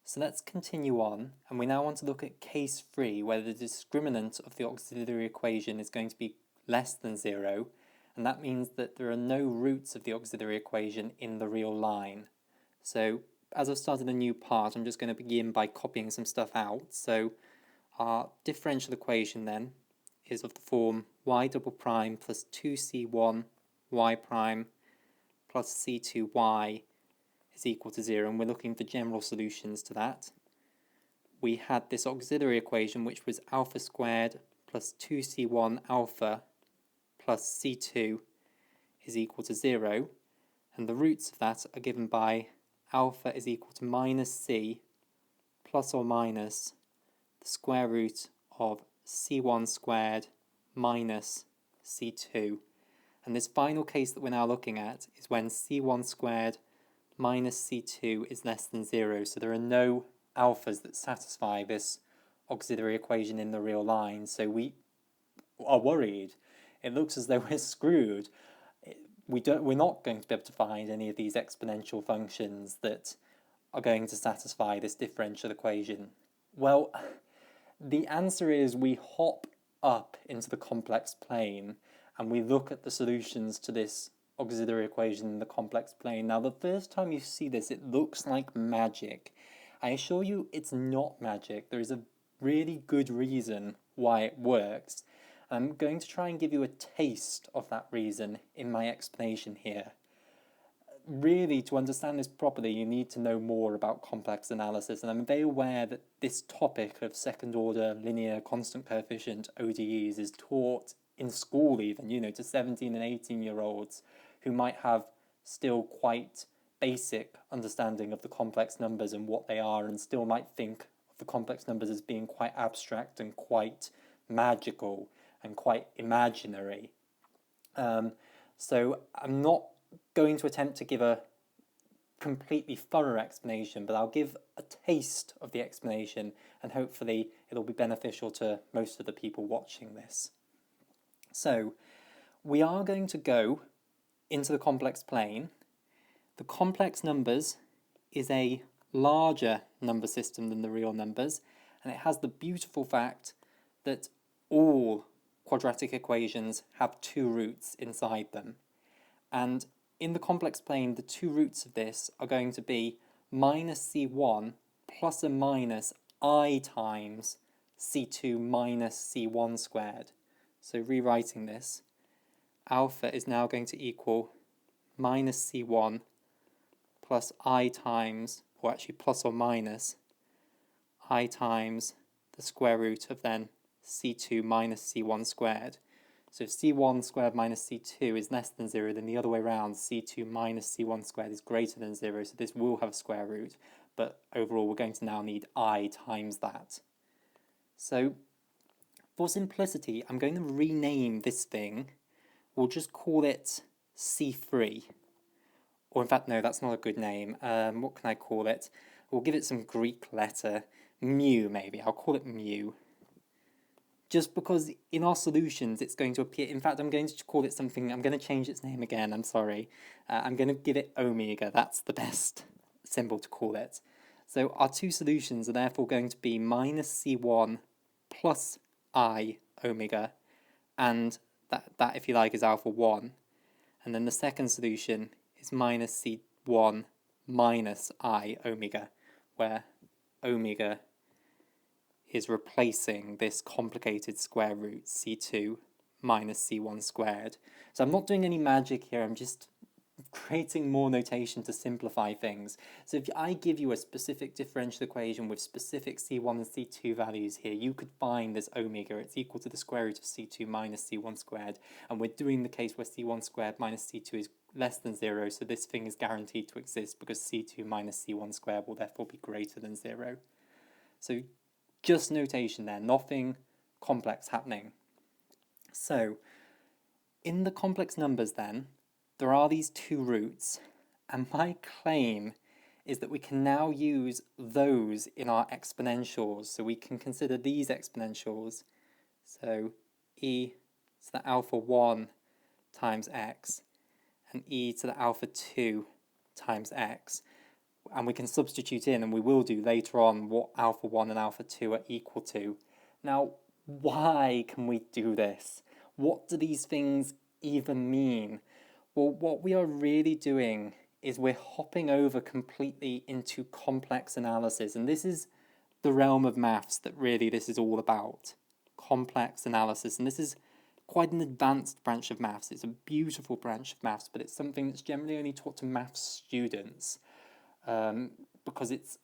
So let's continue on, and we now want to look at case 3, where the discriminant of the auxiliary equation is going to be less than 0, and that means that there are no roots of the auxiliary equation in the real line. So as I've started a new part, I'm just going to begin by copying some stuff out. So our differential equation then is of the form y double prime plus 2c1 y prime plus c2y is equal to 0, and we're looking for general solutions to that. We had this auxiliary equation, which was alpha squared plus 2c1 alpha plus c2 is equal to 0, and the roots of that are given by alpha is equal to minus c plus or minus the square root of c1 squared minus c2. And this final case that we're now looking at is when c1 squared minus c2 is less than 0. So there are no alphas that satisfy this auxiliary equation in the real line. So we are worried. It looks as though we're screwed. We're not going to be able to find any of these exponential functions that are going to satisfy this differential equation. Well, the answer is we hop up into the complex plane and we look at the solutions to this auxiliary equation in the complex plane. Now, the first time you see this, it looks like magic. I assure you it's not magic. There is a really good reason why it works. I'm going to try and give you a taste of that reason in my explanation here. Really, to understand this properly, you need to know more about complex analysis, and I'm very aware that this topic of second-order linear constant coefficient ODEs is taught in school even, to 17 and 18-year-olds who might have still quite basic understanding of the complex numbers and what they are, and still might think of the complex numbers as being quite abstract and quite magical and quite imaginary. So I'm not going to attempt to give a completely thorough explanation, but I'll give a taste of the explanation, and hopefully it'll be beneficial to most of the people watching this. So we are going to go into the complex plane. The complex numbers is a larger number system than the real numbers, and it has the beautiful fact that all quadratic equations have two roots inside them. And in the complex plane, the two roots of this are going to be minus c1 plus or minus I times c2 minus c1 squared. So rewriting this, alpha is now going to equal minus c1 plus I times, or actually plus or minus, I times the square root of then c2 minus c1 squared. So if c1 squared minus c2 is less than 0, then the other way around, c2 minus c1 squared is greater than 0, so this will have a square root, but overall we're going to now need I times that. So for simplicity, I'm going to rename this thing. We'll just call it C3. Or in fact, no, that's not a good name. What can I call it? We'll give it some Greek letter. Mu, maybe. I'll call it mu. Just because in our solutions it's going to appear, in fact I'm going to call it something, I'm going to change its name again, I'm sorry. I'm going to give it omega, that's the best symbol to call it. So our two solutions are therefore going to be minus c1 plus I omega, and that if you like is alpha 1. And then the second solution is minus c1 minus I omega, where omega is replacing this complicated square root c2 minus c1 squared. So I'm not doing any magic here, I'm just creating more notation to simplify things. So if I give you a specific differential equation with specific c1 and c2 values here, you could find this omega, it's equal to the square root of c2 minus c1 squared, and we're doing the case where c1 squared minus c2 is less than 0, so this thing is guaranteed to exist because c2 minus c1 squared will therefore be greater than 0. So just notation there, nothing complex happening. So in the complex numbers then, there are these two roots, and my claim is that we can now use those in our exponentials. So we can consider these exponentials. So e to the alpha 1 times x and e to the alpha 2 times x. and we can substitute in, and we will do later on, what alpha 1 and alpha 2 are equal to. Now, why can we do this? What do these things even mean? Well, what we are really doing is we're hopping over completely into complex analysis, and this is the realm of maths that really this is all about. Complex analysis, and this is quite an advanced branch of maths. It's a beautiful branch of maths, but it's something that's generally only taught to maths students because it's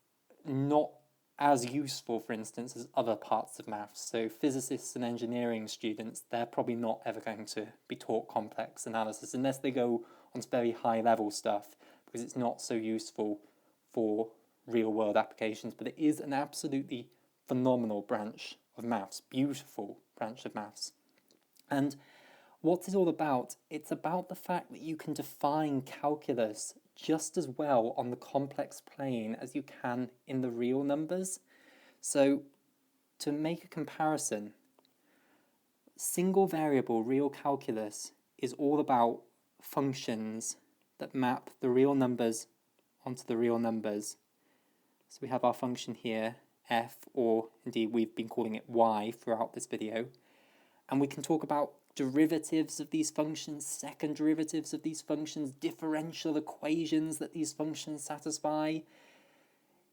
not as useful, for instance, as other parts of maths. So physicists and engineering students, they're probably not ever going to be taught complex analysis unless they go on to very high level stuff, because it's not so useful for real world applications. But it is an absolutely phenomenal branch of maths, beautiful branch of maths. And what's it all about? It's about the fact that you can define calculus just as well on the complex plane as you can in the real numbers. So to make a comparison, single variable real calculus is all about functions that map the real numbers onto the real numbers. So we have our function here, f, or indeed we've been calling it y throughout this video. And we can talk about derivatives of these functions, second derivatives of these functions, differential equations that these functions satisfy.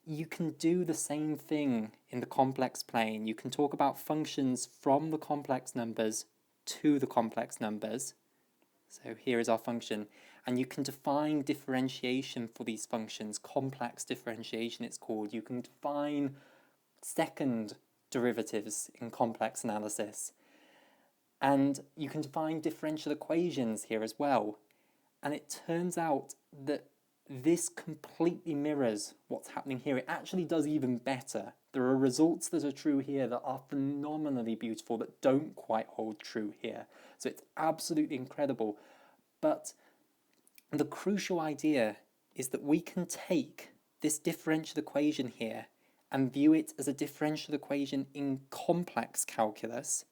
You can do the same thing in the complex plane. You can talk about functions from the complex numbers to the complex numbers. So here is our function. And you can define differentiation for these functions, complex differentiation it's called. You can define second derivatives in complex analysis. And you can define differential equations here as well. And it turns out that this completely mirrors what's happening here. It actually does even better. There are results that are true here that are phenomenally beautiful that don't quite hold true here. So it's absolutely incredible. But the crucial idea is that we can take this differential equation here and view it as a differential equation in complex calculus.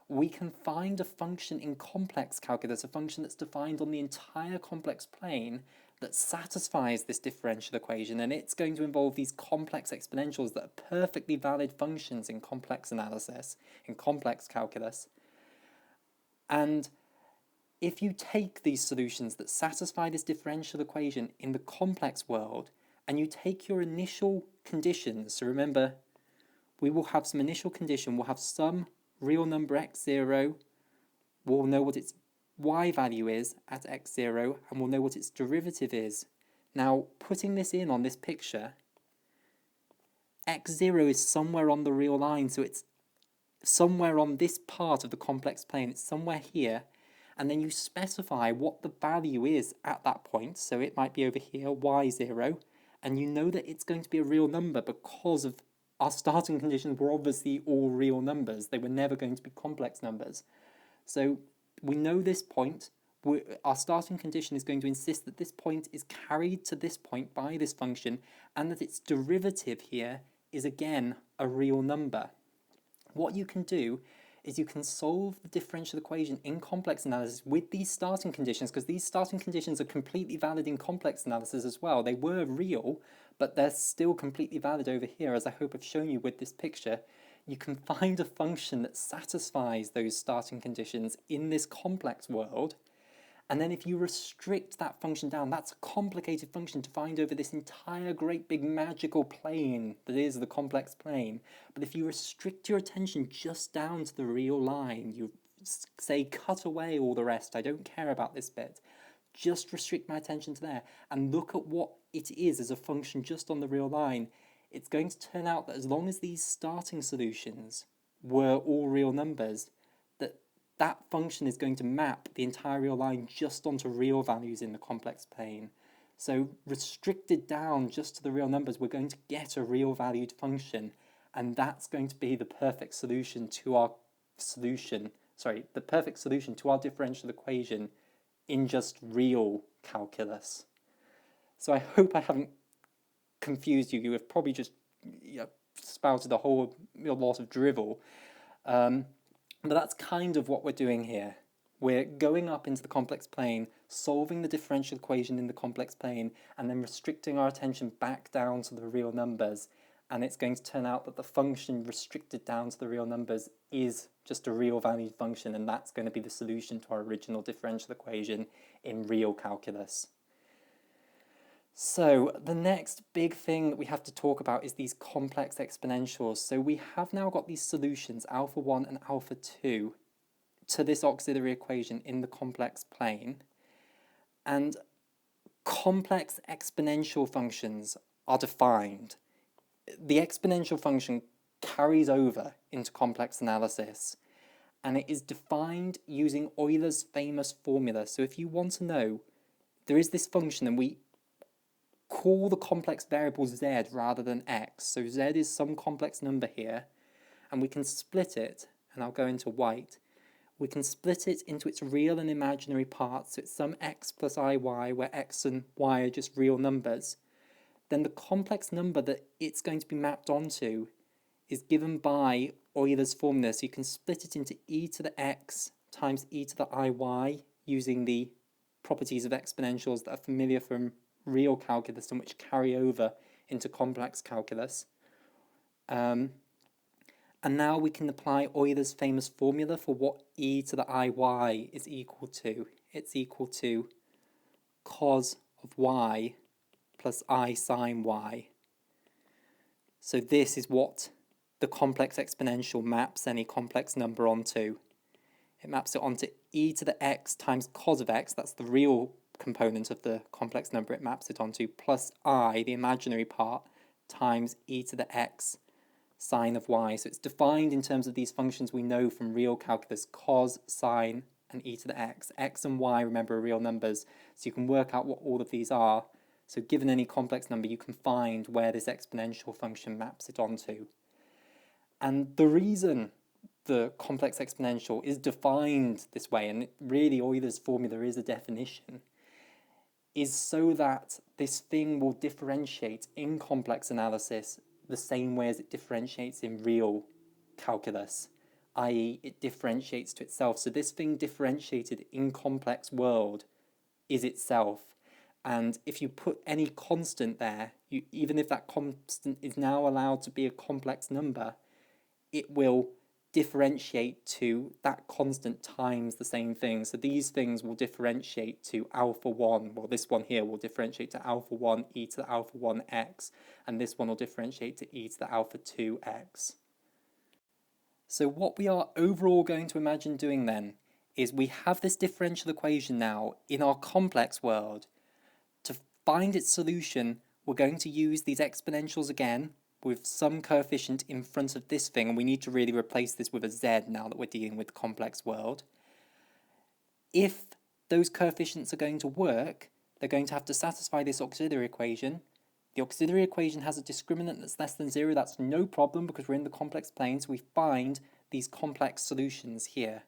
We can find a function in complex calculus, a function that's defined on the entire complex plane that satisfies this differential equation, and it's going to involve these complex exponentials that are perfectly valid functions in complex analysis, in complex calculus. And if you take these solutions that satisfy this differential equation in the complex world, and you take your initial conditions, so remember, we will have some initial condition, we'll have some real number x0, we'll know what its y value is at x0, and we'll know what its derivative is. Now, putting this in on this picture, x0 is somewhere on the real line, so it's somewhere on this part of the complex plane, it's somewhere here, and then you specify what the value is at that point, so it might be over here, y0, and you know that it's going to be a real number because of our starting conditions were obviously all real numbers. They were never going to be complex numbers. So we know this point. Our starting condition is going to insist that this point is carried to this point by this function and that its derivative here is again a real number. What you can do is you can solve the differential equation in complex analysis with these starting conditions, because these starting conditions are completely valid in complex analysis as well. They were real, but they're still completely valid over here, as I hope I've shown you with this picture. You can find a function that satisfies those starting conditions in this complex world, and then if you restrict that function down, that's a complicated function to find over this entire great big magical plane that is the complex plane. But if you restrict your attention just down to the real line, you say cut away all the rest, I don't care about this bit, just restrict my attention to there and look at what it is as a function just on the real line, it's going to turn out that as long as these starting solutions were all real numbers, that function is going to map the entire real line just onto real values in the complex plane. So restricted down just to the real numbers, we're going to get a real valued function, and that's going to be the perfect solution to our differential equation in just real calculus. So I hope I haven't confused you. You have probably just spouted a whole lot of drivel. But that's kind of what we're doing here. We're going up into the complex plane, solving the differential equation in the complex plane, and then restricting our attention back down to the real numbers. And it's going to turn out that the function restricted down to the real numbers is just a real valued function, and that's going to be the solution to our original differential equation in real calculus. So the next big thing that we have to talk about is these complex exponentials. So we have now got these solutions, alpha 1 and alpha 2, to this auxiliary equation in the complex plane. And complex exponential functions are defined. The exponential function carries over into complex analysis, and it is defined using Euler's famous formula. So if you want to know, there is this function, and we call the complex variable z rather than x. So z is some complex number here, and we can split it, and I'll go into white. We can split it into its real and imaginary parts. So it's some x plus iy, where x and y are just real numbers. Then the complex number that it's going to be mapped onto is given by Euler's formula. So you can split it into e to the x times e to the iy using the properties of exponentials that are familiar from real calculus and which carry over into complex calculus. And now we can apply Euler's famous formula for what e to the iy is equal to. It's equal to cos of y plus I sine y. So this is what the complex exponential maps any complex number onto. It maps it onto e to the x times cos of x, that's the real component of the complex number it maps it onto, plus I, the imaginary part, times e to the x sine of y. So it's defined in terms of these functions we know from real calculus, cos, sine, and e to the x. X and y, remember, are real numbers, so you can work out what all of these are. So given any complex number, you can find where this exponential function maps it onto. And the reason the complex exponential is defined this way, and really Euler's formula is a definition, is so that this thing will differentiate in complex analysis the same way as it differentiates in real calculus, i.e. it differentiates to itself. So this thing differentiated in complex world is itself. And if you put any constant there, even if that constant is now allowed to be a complex number, it will differentiate to that constant times the same thing. So these things will differentiate to alpha 1. Well, this one here will differentiate to alpha 1 e to the alpha 1 x, and this one will differentiate to e to the alpha 2 x. So what we are overall going to imagine doing then is we have this differential equation now in our complex world. To find its solution, we're going to use these exponentials again, with some coefficient in front of this thing, and we need to really replace this with a z now that we're dealing with the complex world. If those coefficients are going to work, they're going to have to satisfy this auxiliary equation. The auxiliary equation has a discriminant that's less than 0. That's no problem because we're in the complex plane, so we find these complex solutions here.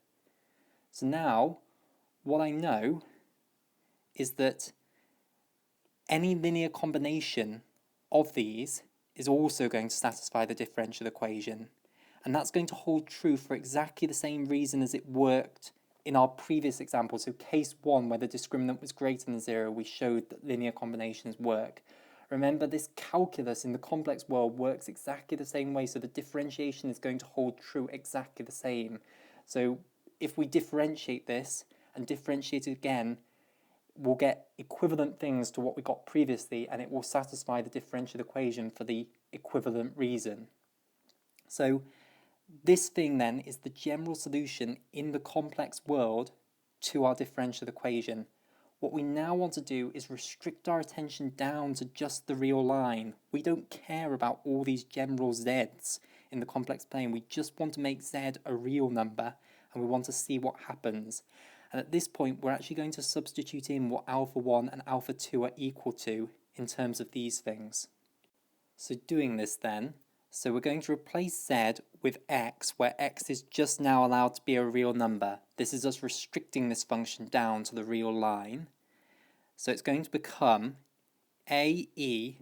So now, what I know is that any linear combination of these is also going to satisfy the differential equation. And that's going to hold true for exactly the same reason as it worked in our previous example. So case 1, where the discriminant was greater than 0, we showed that linear combinations work. Remember, this calculus in the complex world works exactly the same way, so the differentiation is going to hold true exactly the same. So if we differentiate this and differentiate it again, we'll get equivalent things to what we got previously, and it will satisfy the differential equation for the equivalent reason. So this thing then is the general solution in the complex world to our differential equation. What we now want to do is restrict our attention down to just the real line. We don't care about all these general z's in the complex plane. We just want to make z a real number, and we want to see what happens. And at this point, we're actually going to substitute in what alpha 1 and alpha 2 are equal to in terms of these things. So doing this then, so we're going to replace z with x, where x is just now allowed to be a real number. This is us restricting this function down to the real line. So it's going to become ae,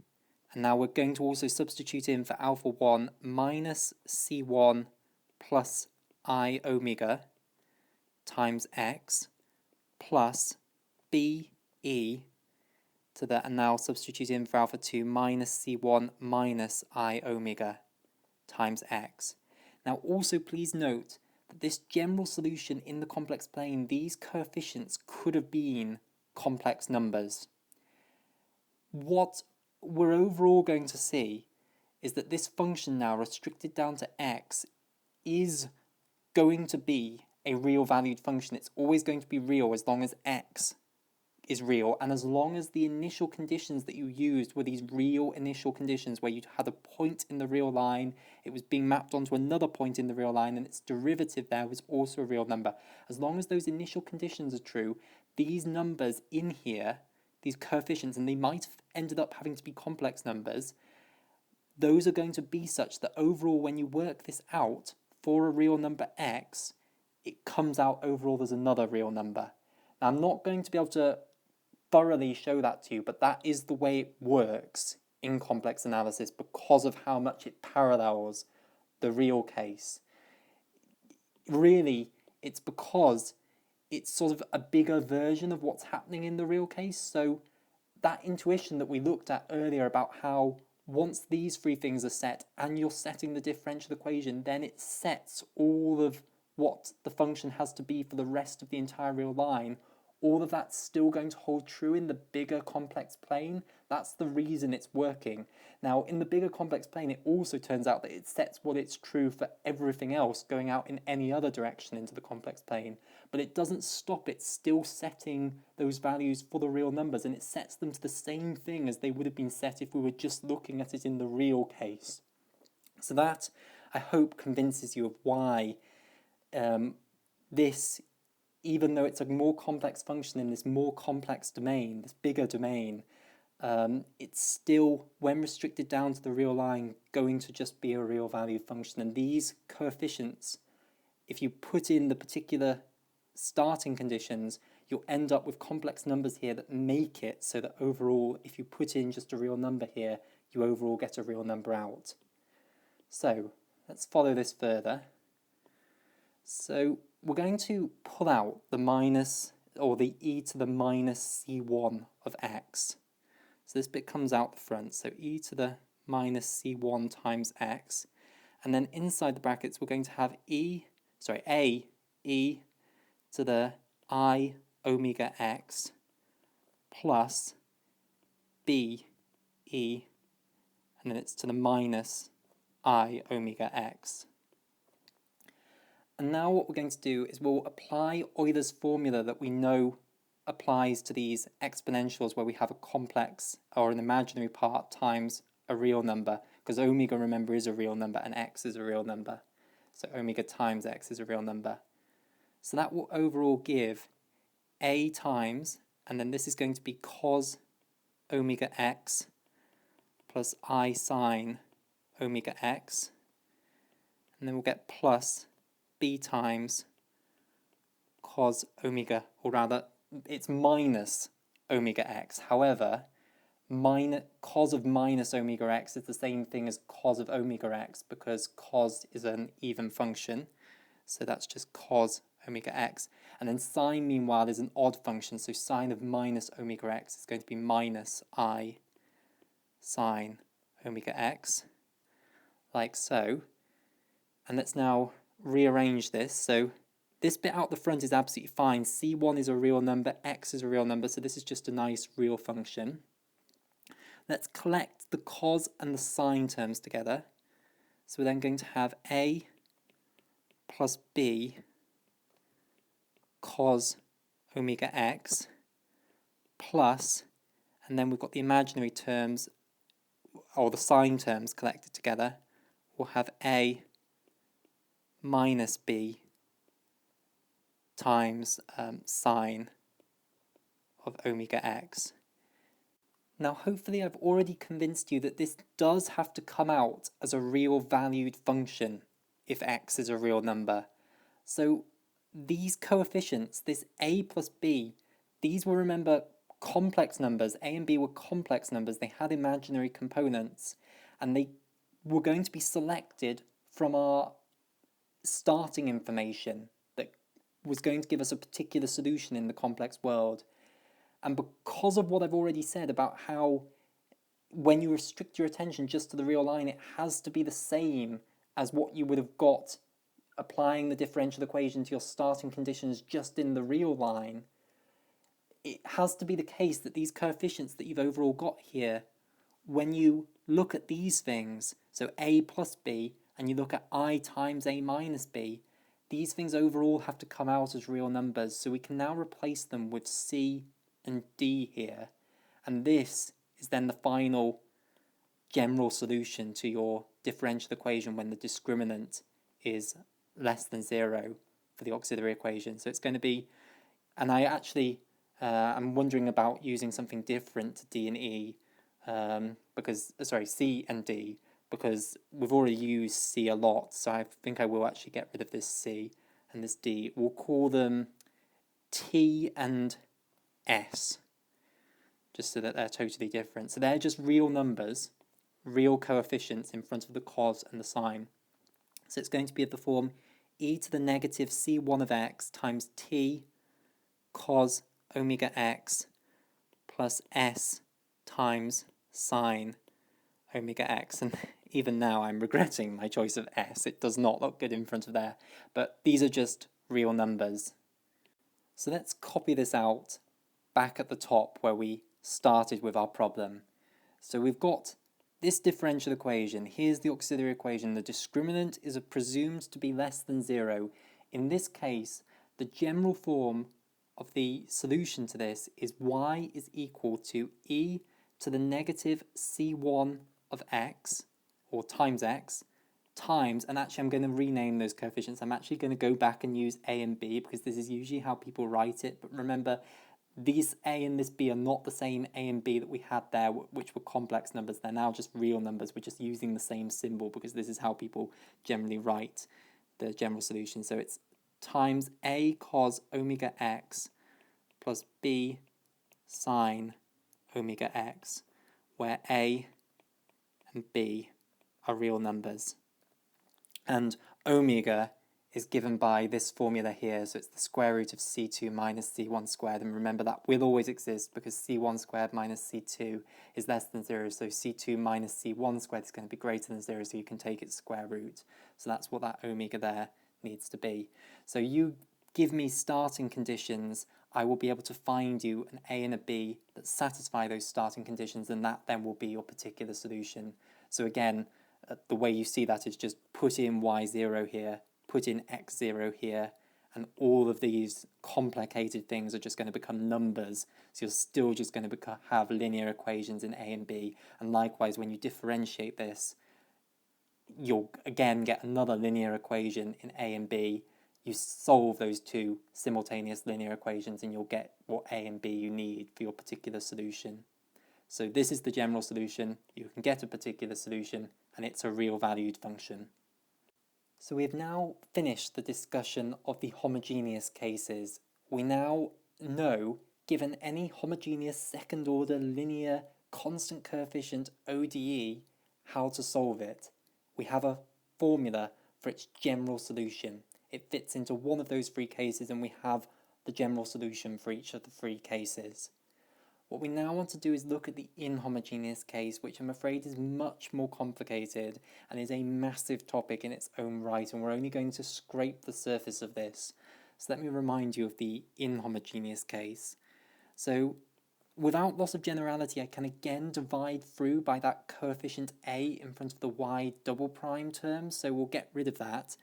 and now we're going to also substitute in for alpha 1 minus c1 plus I omega times x plus be to the, and now substitute in for alpha 2, minus c1 minus I omega times x. Now also please note that this general solution in the complex plane, these coefficients could have been complex numbers. What we're overall going to see is that this function now restricted down to x is going to be a real valued function. It's always going to be real as long as x is real, and as long as the initial conditions that you used were these real initial conditions where you had a point in the real line, it was being mapped onto another point in the real line, and its derivative there was also a real number. As long as those initial conditions are true, these numbers in here, these coefficients, and they might have ended up having to be complex numbers, those are going to be such that overall when you work this out for a real number x, it comes out overall as another real number. Now I'm not going to be able to thoroughly show that to you, but that is the way it works in complex analysis because of how much it parallels the real case. Really, it's because it's sort of a bigger version of what's happening in the real case. So that intuition that we looked at earlier about how once these three things are set and you're setting the differential equation, then it sets all of what the function has to be for the rest of the entire real line. All of that's still going to hold true in the bigger complex plane. That's the reason it's working. Now, in the bigger complex plane, it also turns out that it sets what it's true for everything else going out in any other direction into the complex plane. But it doesn't stop. It's still setting those values for the real numbers, and it sets them to the same thing as they would have been set if we were just looking at it in the real case. So that, I hope, convinces you of why this, even though it's a more complex function in this more complex domain, this bigger domain, it's still, when restricted down to the real line, going to just be a real valued function. And these coefficients, if you put in the particular starting conditions, you'll end up with complex numbers here that make it so that overall, if you put in just a real number here, you overall get a real number out. So let's follow this further. So we're going to pull out the minus, or the e to the minus c1 of x. So this bit comes out the front, so e to the minus c1 times x. And then inside the brackets, we're going to have a e to the I omega x plus b e, and then it's to the minus I omega x. And now what we're going to do is we'll apply Euler's formula that we know applies to these exponentials where we have a complex or an imaginary part times a real number, because omega, remember, is a real number and x is a real number. So omega times x is a real number. So that will overall give a times, and then this is going to be cos omega x plus I sine omega x, and then we'll get plus b times cos omega, or rather it's minus omega x. However, cos of minus omega x is the same thing as cos of omega x because cos is an even function, so that's just cos omega x. And then sine, meanwhile, is an odd function, so sine of minus omega x is going to be minus I sine omega x, like so. And let's now rearrange this. So this bit out the front is absolutely fine. C1 is a real number, x is a real number, so this is just a nice real function. Let's collect the cos and the sine terms together. So we're then going to have a plus b cos omega x plus, and then we've got the imaginary terms, or the sine terms collected together. We'll have a minus b times sine of omega x. Now hopefully I've already convinced you that this does have to come out as a real valued function if x is a real number. So these coefficients, this a plus b, these were, remember, complex numbers. A and b were complex numbers. They had imaginary components, and they were going to be selected from our starting information that was going to give us a particular solution in the complex world. And because of what I've already said about how when you restrict your attention just to the real line, it has to be the same as what you would have got applying the differential equation to your starting conditions just in the real line, it has to be the case that these coefficients that you've overall got here, when you look at these things, so a plus b, and you look at I times a minus b, these things overall have to come out as real numbers. So we can now replace them with c and d here. And this is then the final general solution to your differential equation when the discriminant is less than 0 for the auxiliary equation. So it's going to be, and I actually, I'm wondering about using something different to d and e, c and d, because we've already used c a lot, so I think I will actually get rid of this c and this d. We'll call them t and s, just so that they're totally different. So they're just real numbers, real coefficients in front of the cos and the sine. So it's going to be of the form e to the negative c1 of x times t cos omega x plus s times sine omega x. And even now I'm regretting my choice of s. It does not look good in front of there. But these are just real numbers. So let's copy this out back at the top where we started with our problem. So we've got this differential equation. Here's the auxiliary equation. The discriminant is presumed to be less than 0. In this case, the general form of the solution to this is y is equal to e to the negative c1 of x, or times x, times, and actually I'm going to rename those coefficients. I'm actually going to go back and use a and b because this is usually how people write it. But remember, these a and this b are not the same a and b that we had there, which were complex numbers. They're now just real numbers. We're just using the same symbol because this is how people generally write the general solution. So it's times a cos omega x plus b sine omega x, where a and b are real numbers. And omega is given by this formula here, so it's the square root of c2 minus c1 squared, and remember that will always exist because c1 squared minus c2 is less than 0, so c2 minus c1 squared is going to be greater than 0, so you can take its square root. So that's what that omega there needs to be. So you give me starting conditions, I will be able to find you an a and a b that satisfy those starting conditions, and that then will be your particular solution. So again, the way you see that is just put in y0 here, put in x0 here, and all of these complicated things are just going to become numbers. So you're still just going to have linear equations in a and b. And likewise, when you differentiate this, you'll again get another linear equation in a and b. You solve those two simultaneous linear equations and you'll get what a and b you need for your particular solution. So this is the general solution. You can get a particular solution, and it's a real valued function. So we've now finished the discussion of the homogeneous cases. We now know, given any homogeneous second-order linear constant coefficient ODE, how to solve it. We have a formula for its general solution. It fits into one of those three cases, and we have the general solution for each of the three cases. What we now want to do is look at the inhomogeneous case, which I'm afraid is much more complicated and is a massive topic in its own right, and we're only going to scrape the surface of this. So let me remind you of the inhomogeneous case. So without loss of generality, I can again divide through by that coefficient a in front of the y double prime term, so we'll get rid of that.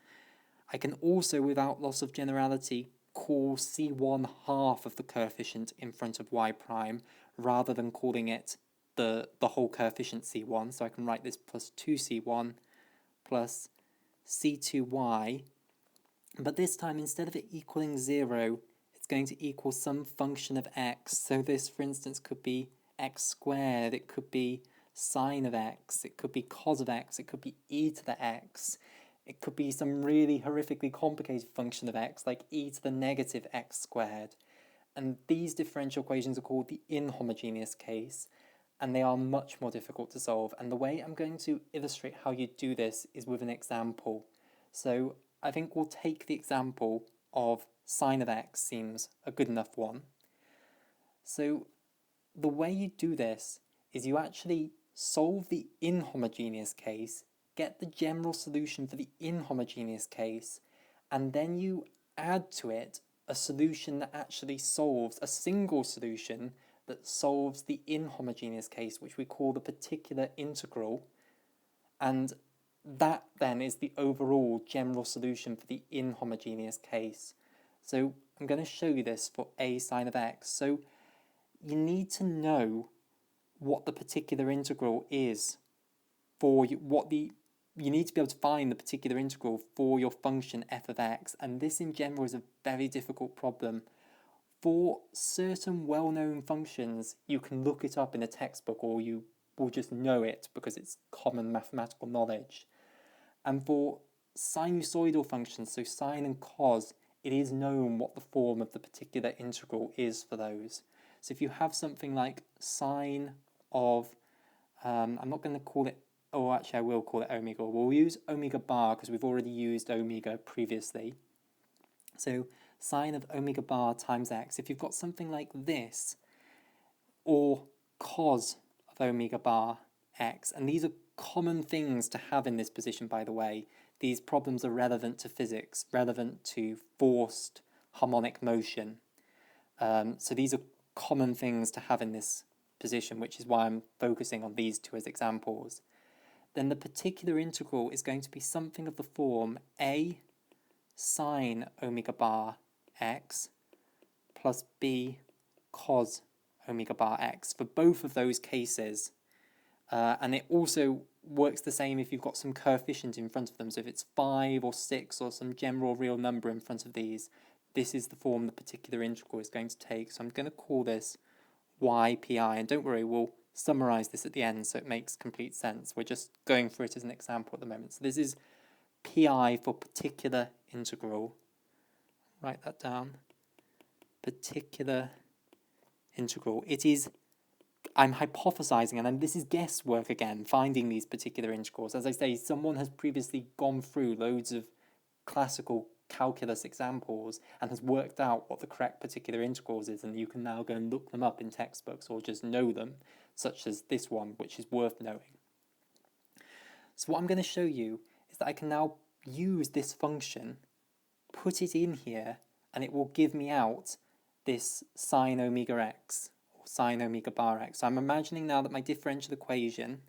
I can also, without loss of generality, call c1 half of the coefficient in front of y prime, rather than calling it the whole coefficient c1. So I can write this plus 2c1 plus c2y, but this time instead of it equaling 0, it's going to equal some function of x. So this, for instance, could be x squared, it could be sine of x, it could be cos of x, it could be e to the x. It could be some really horrifically complicated function of x, like e to the negative x squared. And these differential equations are called the inhomogeneous case, and they are much more difficult to solve. And the way I'm going to illustrate how you do this is with an example. So I think we'll take the example of sine of x seems a good enough one. So the way you do this is you actually solve the inhomogeneous case, get the general solution for the inhomogeneous case, and then you add to it a solution that actually solves, a single solution that solves the inhomogeneous case, which we call the particular integral, and that then is the overall general solution for the inhomogeneous case. So I'm going to show you this for a sine of x. So you need to know what the particular integral is for you, you need to be able to find the particular integral for your function f of x, and this in general is a very difficult problem. For certain well-known functions, you can look it up in a textbook, or you will just know it because it's common mathematical knowledge. And for sinusoidal functions, so sine and cos, it is known what the form of the particular integral is for those. So if you have something like sine of, I'm not going to call it, or actually I will call it omega. We'll use omega bar because we've already used omega previously. So sine of omega bar times x, if you've got something like this, or cos of omega bar x, and these are common things to have in this position, by the way. These problems are relevant to physics, relevant to forced harmonic motion. So these are common things to have in this position, which is why I'm focusing on these two as examples. Then the particular integral is going to be something of the form a sine omega bar x plus b cos omega bar x for both of those cases. And it also works the same if you've got some coefficient in front of them. So if it's 5 or 6 or some general real number in front of these, this is the form the particular integral is going to take. So I'm going to call this ypi, and don't worry, we'll summarize this at the end so it makes complete sense. We're just going through it as an example at the moment. So this is pi for particular integral. Write that down. Particular integral. It is, I'm hypothesizing, and this is guesswork again, finding these particular integrals. As I say, someone has previously gone through loads of classical calculus examples and has worked out what the correct particular integrals is, and you can now go and look them up in textbooks or just know them, such as this one, which is worth knowing. So what I'm going to show you is that I can now use this function, put it in here, and it will give me out this sine omega x, or sine omega bar x. So I'm imagining now that my differential equation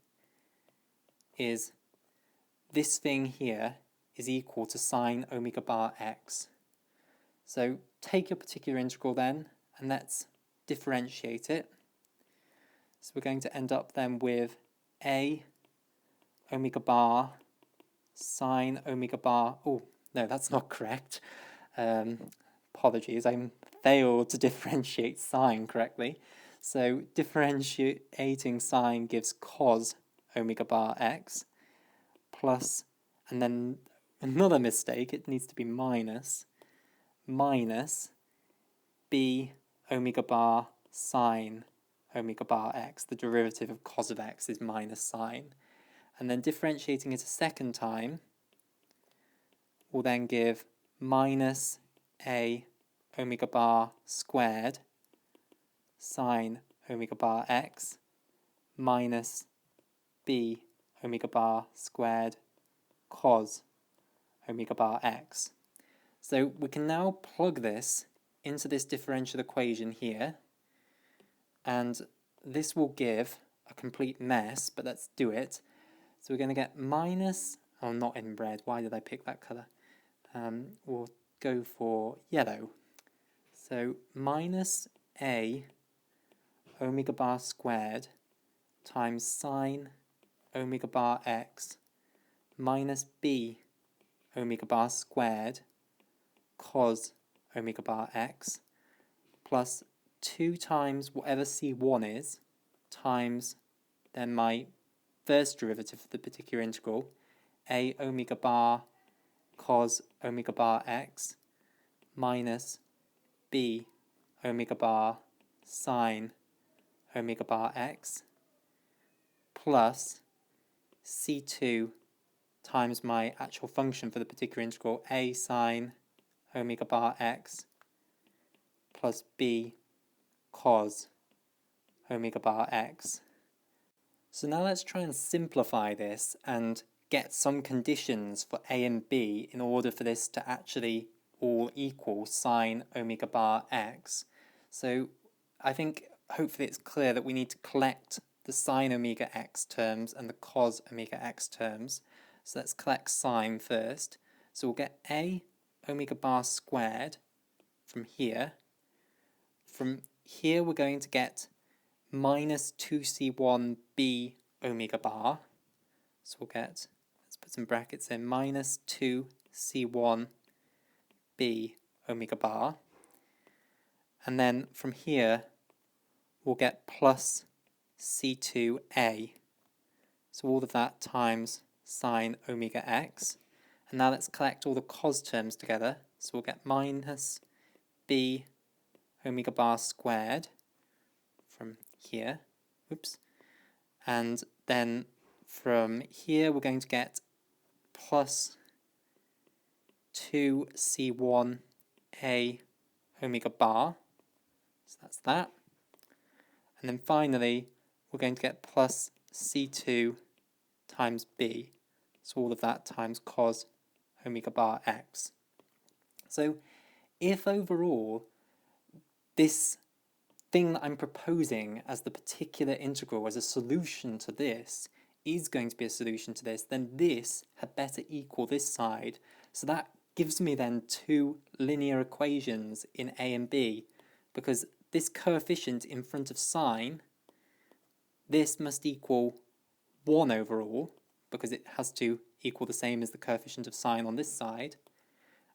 is this thing here is equal to sine omega bar x. So take your particular integral then, and let's differentiate it. So we're going to end up then with a omega bar sine omega bar. Oh, no, that's not correct. Apologies, I failed to differentiate sine correctly. So differentiating sine gives cos omega bar x plus, and then another mistake, it needs to be minus b omega bar sine omega bar x. The derivative of cos of x is minus sine. And then differentiating it a second time will then give minus a omega bar squared sine omega bar x minus b omega bar squared cos omega bar x. So we can now plug this into this differential equation here, and this will give a complete mess, but let's do it. So we're going to get minus, oh, not in red, why did I pick that colour? We'll go for yellow. So minus a omega bar squared times sine omega bar x minus b omega bar squared cos omega bar x plus 2 times whatever c1 is times then my first derivative of the particular integral, a omega bar cos omega bar x minus b omega bar sine omega bar x plus c2 times my actual function for the particular integral, a sine omega bar x plus b cos omega bar x. So now let's try and simplify this and get some conditions for a and b in order for this to actually all equal sine omega bar x. So I think hopefully it's clear that we need to collect the sine omega x terms and the cos omega x terms. So let's collect sine first. So we'll get a omega bar squared from here. From here we're going to get minus 2c1b omega bar. So we'll get, let's put some brackets in, minus 2c1b omega bar. And then from here we'll get plus c2a. So all of that times sine omega x. And now let's collect all the cos terms together. So we'll get minus b omega bar squared from here. Oops. And then from here we're going to get plus 2c1a omega bar. So that's that. And then finally we're going to get plus c2 times b. So all of that times cos omega bar x. So if overall this thing that I'm proposing as the particular integral as a solution to this is going to be a solution to this, then this had better equal this side. So that gives me then two linear equations in a and b, because this coefficient in front of sine, this must equal 1 overall, because it has to equal the same as the coefficient of sine on this side,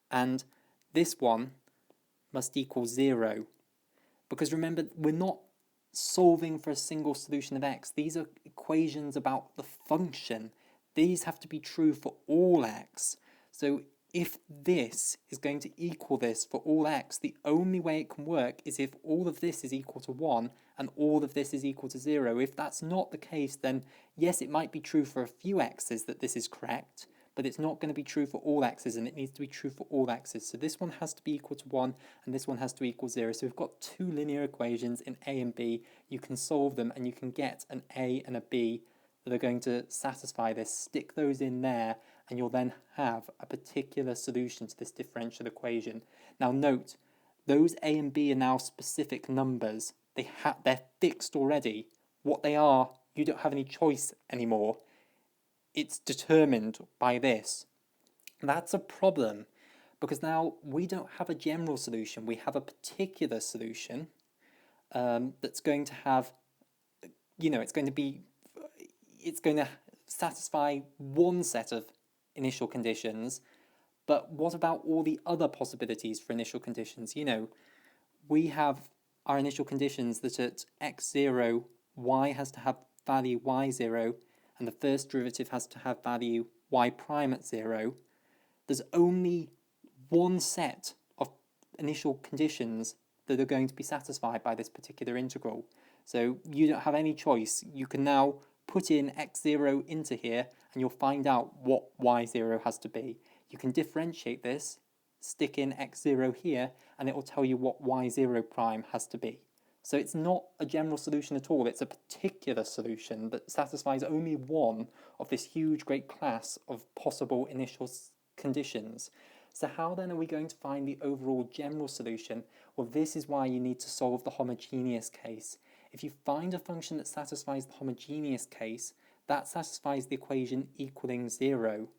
and this one must equal 0. Because remember, we're not solving for a single solution of x. These are equations about the function. These have to be true for all x. So if this is going to equal this for all x, the only way it can work is if all of this is equal to 1 and all of this is equal to 0. If that's not the case, then yes, it might be true for a few x's that this is correct, but it's not going to be true for all x's, and it needs to be true for all x's. So this one has to be equal to 1, and this one has to equal 0. So we've got two linear equations in a and b. You can solve them, and you can get an a and a b that are going to satisfy this. Stick those in there, and you'll then have a particular solution to this differential equation. Now note, those a and b are now specific numbers. They're fixed already. What they are, you don't have any choice anymore. It's determined by this. That's a problem, because now we don't have a general solution. We have a particular solution that's going to have, it's going to satisfy one set of initial conditions, but what about all the other possibilities for initial conditions? We have our initial conditions that at x0, y has to have value y0, and the first derivative has to have value y prime at 0. There's only one set of initial conditions that are going to be satisfied by this particular integral. So you don't have any choice. You can now put in x0 into here and you'll find out what y0 has to be. You can differentiate this, stick in x0 here, and it will tell you what y0 prime has to be. So it's not a general solution at all. It's a particular solution that satisfies only one of this huge, great class of possible initial conditions. So how then are we going to find the overall general solution? Well, this is why you need to solve the homogeneous case. If you find a function that satisfies the homogeneous case, that satisfies the equation equaling 0.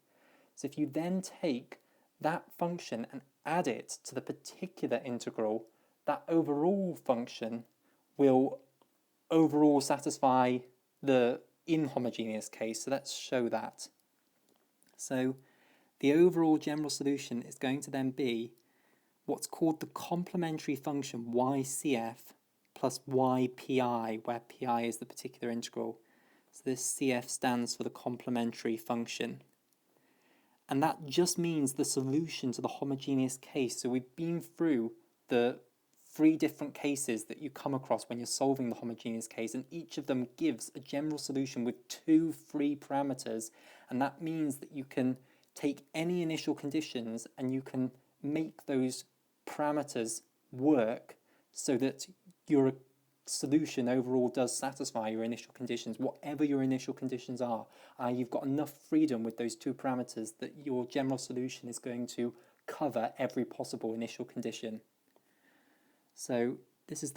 So if you then take that function and add it to the particular integral, that overall function will overall satisfy the inhomogeneous case. So let's show that. So the overall general solution is going to then be what's called the complementary function ycf plus ypi, where pi is the particular integral. So this cf stands for the complementary function. And that just means the solution to the homogeneous case. So we've been through the 3 different cases that you come across when you're solving the homogeneous case, and each of them gives a general solution with 2 free parameters, and that means that you can take any initial conditions and you can make those parameters work so that your solution overall does satisfy your initial conditions, whatever your initial conditions are. You've got enough freedom with those two parameters that your general solution is going to cover every possible initial condition. So this is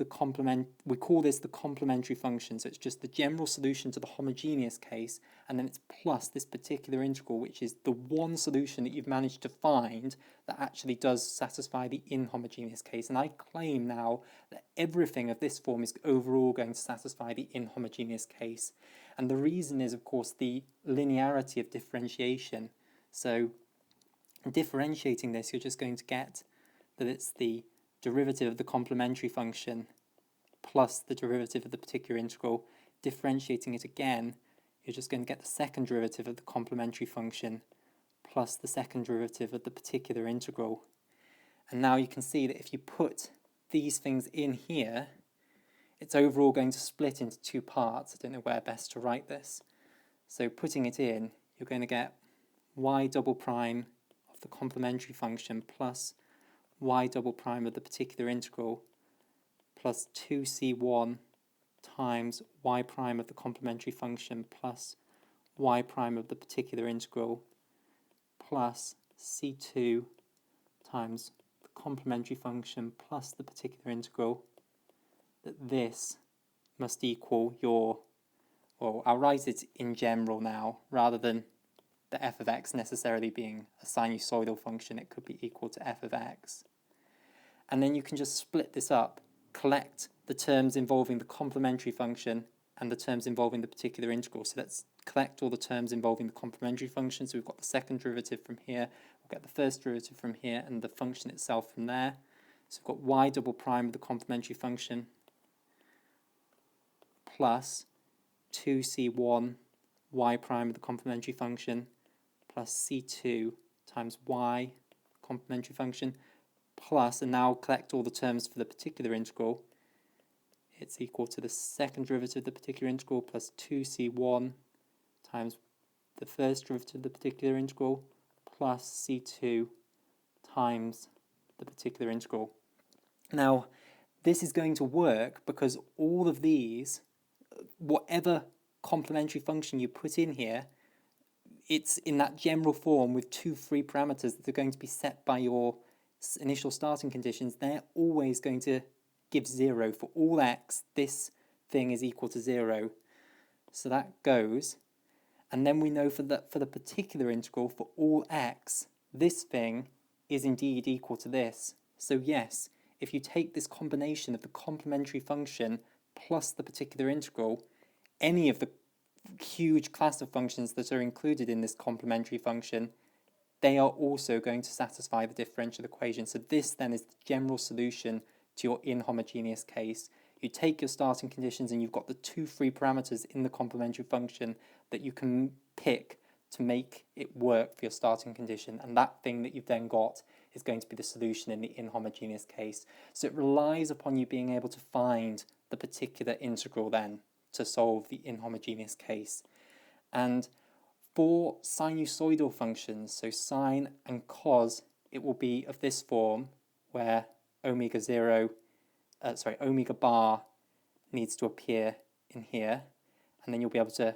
we call this the complementary function. So it's just the general solution to the homogeneous case, and then it's plus this particular integral, which is the one solution that you've managed to find that actually does satisfy the inhomogeneous case. And I claim now that everything of this form is overall going to satisfy the inhomogeneous case. And the reason is, of course, the linearity of differentiation. So differentiating this, you're just going to get that it's the derivative of the complementary function plus the derivative of the particular integral. Differentiating it again, you're just going to get the second derivative of the complementary function plus the second derivative of the particular integral. And now you can see that if you put these things in here, it's overall going to split into two parts. I don't know where best to write this. So putting it in, you're going to get y double prime of the complementary function plus y double prime of the particular integral plus 2c1 times y prime of the complementary function plus y prime of the particular integral plus c2 times the complementary function plus the particular integral, that this must equal your, well, I'll write it in general now, rather than the f of x necessarily being a sinusoidal function, it could be equal to f of x. And then you can just split this up, collect the terms involving the complementary function and the terms involving the particular integral. So let's collect all the terms involving the complementary function. So we've got the second derivative from here, we'll get the first derivative from here, and the function itself from there. So we've got y double prime of the complementary function plus 2c1 y prime of the complementary function plus c2 times y complementary function plus, and now collect all the terms for the particular integral. It's equal to the second derivative of the particular integral plus 2c1 times the first derivative of the particular integral plus c2 times the particular integral. Now, this is going to work because all of these, whatever complementary function you put in here, it's in that general form with two free parameters that are going to be set by your initial starting conditions. They're always going to give 0. For all x, this thing is equal to 0. So that goes. And then we know for the particular integral, for all x, this thing is indeed equal to this. So yes, if you take this combination of the complementary function plus the particular integral, any of the huge class of functions that are included in this complementary function, they are also going to satisfy the differential equation. So this then is the general solution to your inhomogeneous case. You take your starting conditions and you've got the two free parameters in the complementary function that you can pick to make it work for your starting condition, and that thing that you've then got is going to be the solution in the inhomogeneous case. So it relies upon you being able to find the particular integral then to solve the inhomogeneous case. And for sinusoidal functions, so sine and cos, it will be of this form where omega bar needs to appear in here, and then you'll be able to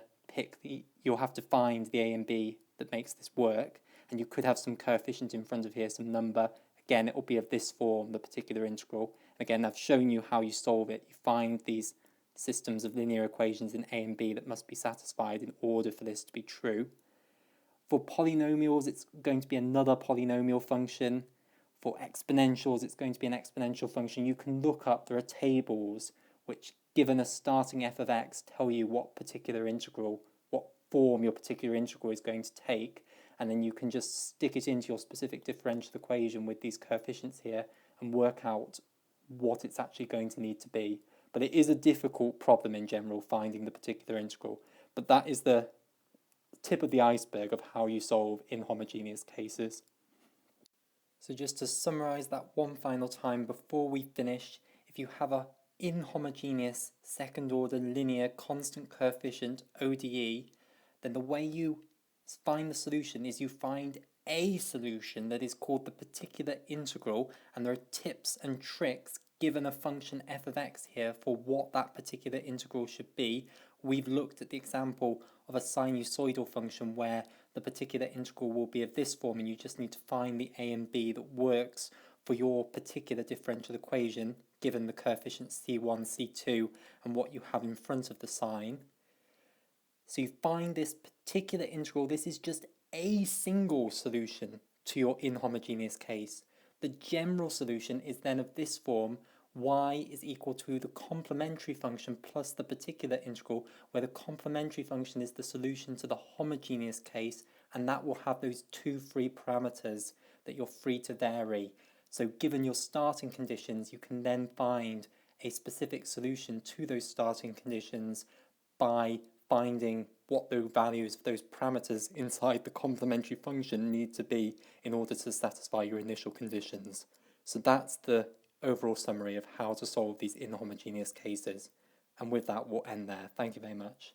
you'll have to find the a and b that makes this work, and you could have some coefficient in front of here, some number. Again, it will be of this form, the particular integral. Again, I've shown you how you solve it. You find these systems of linear equations in a and b that must be satisfied in order for this to be true. For polynomials, it's going to be another polynomial function. For exponentials, it's going to be an exponential function. You can look up, there are tables which, given a starting f of x, tell you what particular integral, what form your particular integral is going to take, and then you can just stick it into your specific differential equation with these coefficients here and work out what it's actually going to need to be. But it is a difficult problem in general, finding the particular integral. But that is the tip of the iceberg of how you solve inhomogeneous cases. So just to summarise that one final time before we finish, if you have a inhomogeneous second order linear constant coefficient ODE, then the way you find the solution is you find a solution that is called the particular integral, and there are tips and tricks given a function f of x here for what that particular integral should be, we've looked at the example of a sinusoidal function where the particular integral will be of this form, and you just need to find the a and b that works for your particular differential equation, given the coefficients c1, c2, and what you have in front of the sign. So you find this particular integral. This is just a single solution to your inhomogeneous case. The general solution is then of this form: y is equal to the complementary function plus the particular integral, where the complementary function is the solution to the homogeneous case, and that will have those two free parameters that you're free to vary. So given your starting conditions, you can then find a specific solution to those starting conditions by finding what the values of those parameters inside the complementary function need to be in order to satisfy your initial conditions. So that's the overall summary of how to solve these inhomogeneous cases. And with that, we'll end there. Thank you very much.